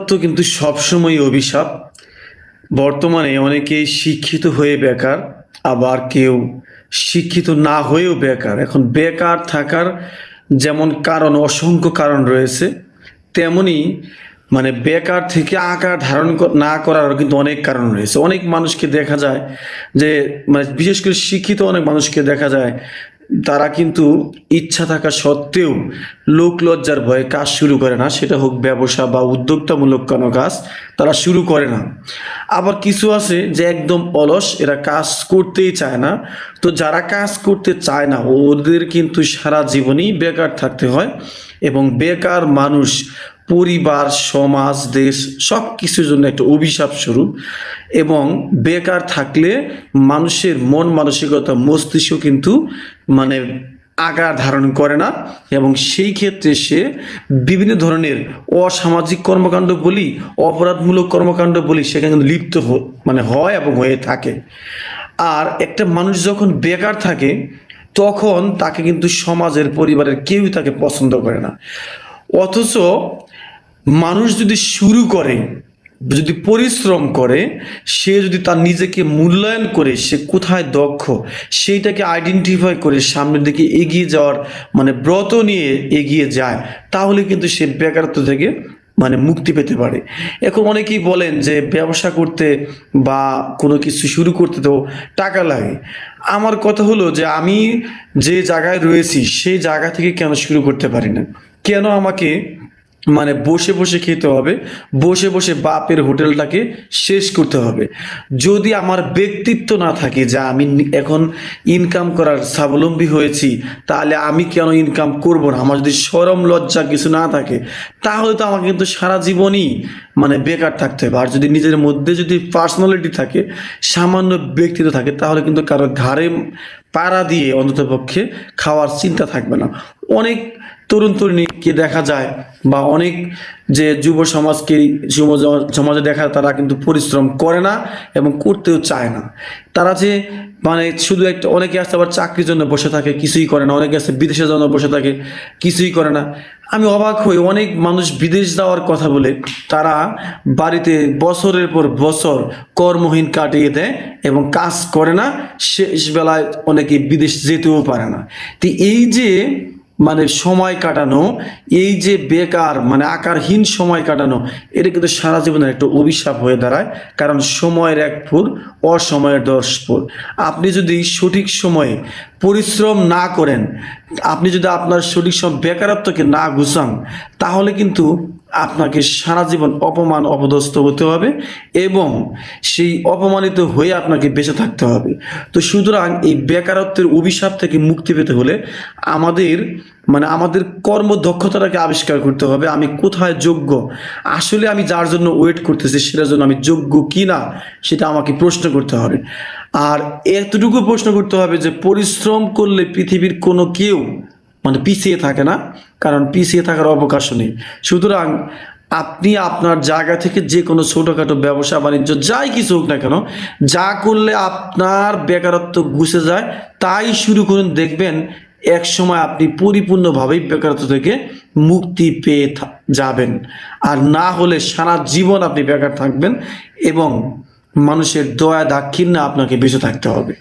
বেকারত্ব কিন্তু সবসময় অভিশাপ। বর্তমানে অনেকেই শিক্ষিত হয়ে বেকার, আবার কেউ শিক্ষিত না হয়েও বেকার। এখন বেকার থাকার যেমন কারণ, অসংখ্য কারণ রয়েছে, তেমনি বেকার থেকে আকার ধারণ না করারও কিন্তু অনেক কারণ রয়েছে। অনেক মানুষকে দেখা যায় যে বিশেষ করে শিক্ষিত অনেক মানুষকে দেখা যায় তারা কিন্তু ইচ্ছা থাকা সত্ত্বেও লোক লজ্জার ভয়ে কাজ শুরু করে না, সেটা হোক ব্যবসা বা উদ্যোক্তামূলক কোনো কাজ তারা শুরু করে না। আবার কিছু আছে যে একদম অলস, এরা কাজ করতেই চায় না। তো যারা কাজ করতে চায় না ওদের কিন্তু সারা জীবনই বেকার থাকতে হয়, এবং বেকার মানুষ পরিবার, সমাজ, দেশ সব কিছুর জন্য একটা অভিশাপ স্বরূপ। এবং বেকার থাকলে মানুষের মন মানসিকতা, মস্তিষ্ক কিন্তু মানে আকার ধারণ করে না, এবং সেই ক্ষেত্রে সে বিভিন্ন ধরনের অসামাজিক কর্মকাণ্ড বলি, অপরাধমূলক কর্মকাণ্ড বলি, সেখানে কিন্তু লিপ্ত হয় এবং হয়ে থাকে। আর একটা মানুষ যখন বেকার থাকে তখন তাকে কিন্তু সমাজের, পরিবারের কেউই তাকে পছন্দ করে না। অথচ মানুষ যদি শুরু করে, যদি পরিশ্রম করে, সে যদি তার নিজেকে মূল্যায়ন করে, সে কোথায় দক্ষ সেইটাকে আইডেন্টিফাই করে সামনের দিকে এগিয়ে যাওয়ার ব্রত নিয়ে এগিয়ে যায়, তাহলে কিন্তু সে বেকারত্ব থেকে মুক্তি পেতে পারে। এখন অনেকেই বলেন যে ব্যবসা করতে বা কোনো কিছু শুরু করতে তো টাকা লাগে। আমার কথা হলো যে আমি যে জায়গায় রয়েছি সেই জায়গা থেকে কেন শুরু করতে পারি না? কেন আমাকে বসে বসে খেতে হবে, বসে বসে বাপের হোটেলটাকে শেষ করতে হবে? যদি আমার ব্যক্তিত্ব না থাকে যে আমি এখন ইনকাম করার স্বাবলম্বী হয়েছি, তাহলে আমি কেন ইনকাম করব না? আমার যদি শরম লজ্জা কিছু না থাকে, তাহলে তো আমাকে কিন্তু সারা জীবনই বেকার থাকতে হবে। আর যদি নিজের মধ্যে যদি পার্সোনালিটি থাকে, সামান্য ব্যক্তিত্ব থাকে, তাহলে কিন্তু কারো ঘাড়ে পাড়া দিয়ে অন্ততপক্ষে খাওয়ার চিন্তা থাকবে না। অনেক তরুণ তরুণীকে দেখা যায়, বা অনেক যে যুব সমাজে দেখা, তারা কিন্তু পরিশ্রম করে না এবং করতেও চায় না। তারা যে শুধু একটা, অনেকে আসতে আবার চাকরির জন্য বসে থাকে, কিছুই করে না। অনেকে আসতে বিদেশের জন্য বসে থাকে, কিছুই করে না। আমি অবাক হই, অনেক মানুষ বিদেশ যাওয়ার কথা বলে তারা বাড়িতে বছরের পর বছর কর্মহীন কাটিয়ে দেয় এবং কাজ করে না। শেষ বেলায় অনেকে বিদেশ যেতেও পারে না। তো এই যে সময় কাটানো, এই যে বেকার আকারহীন সময় কাটানো, এটা কিন্তু সারা জীবনের একটা অভিশাপ হয়ে দাঁড়ায়। কারণ সময়ের 1 ফুট, অসময়ের 10 ফুট। আপনি যদি সঠিক সময়ে পরিশ্রম না করেন, আপনি যদি আপনার সঠিক সময় বেকারত্বকে না গুছান, তাহলে কিন্তু আপনাকে সারা জীবন অপমান, অপদস্থ হতে হবে, এবং সেই অপমানিত হয়ে আপনাকে বেঁচে থাকতে হবে। তো সুতরাং এই বেকারত্বের অভিশাপ থেকে মুক্তি পেতে হলে আমাদের আমাদের কর্মদক্ষতাটাকে আবিষ্কার করতে হবে। আমি কোথায় যোগ্য, আসলে আমি যার জন্য ওয়েট করতেছি সেটার জন্য আমি যোগ্য কি না, সেটা আমাকে প্রশ্ন করতে হবে। আর এতটুকু প্রশ্ন করতে হবে যে পরিশ্রম করলে পৃথিবীর কোনো কেউ পিছিয়ে থাকে না, কারণ পিছিয়ে থাকার অবকাশও নেই। সুতরাং আপনি আপনার জায়গা থেকে যে কোনো ছোটোখাটো ব্যবসা বাণিজ্য যাই কিছু হোক না কেন, যা করলে আপনার বেকারত্ব গুছে যায় তাই শুরু করুন। দেখবেন এক সময় আপনি পরিপূর্ণভাবেই বেকারত্ব থেকে মুক্তি পেয়ে যাবেন। আর না হলে সারা জীবন আপনি বেকার থাকবেন, এবং মানুষের দয়া দাক্ষিণ্যে আপনাকে বেঁচে থাকতে হবে।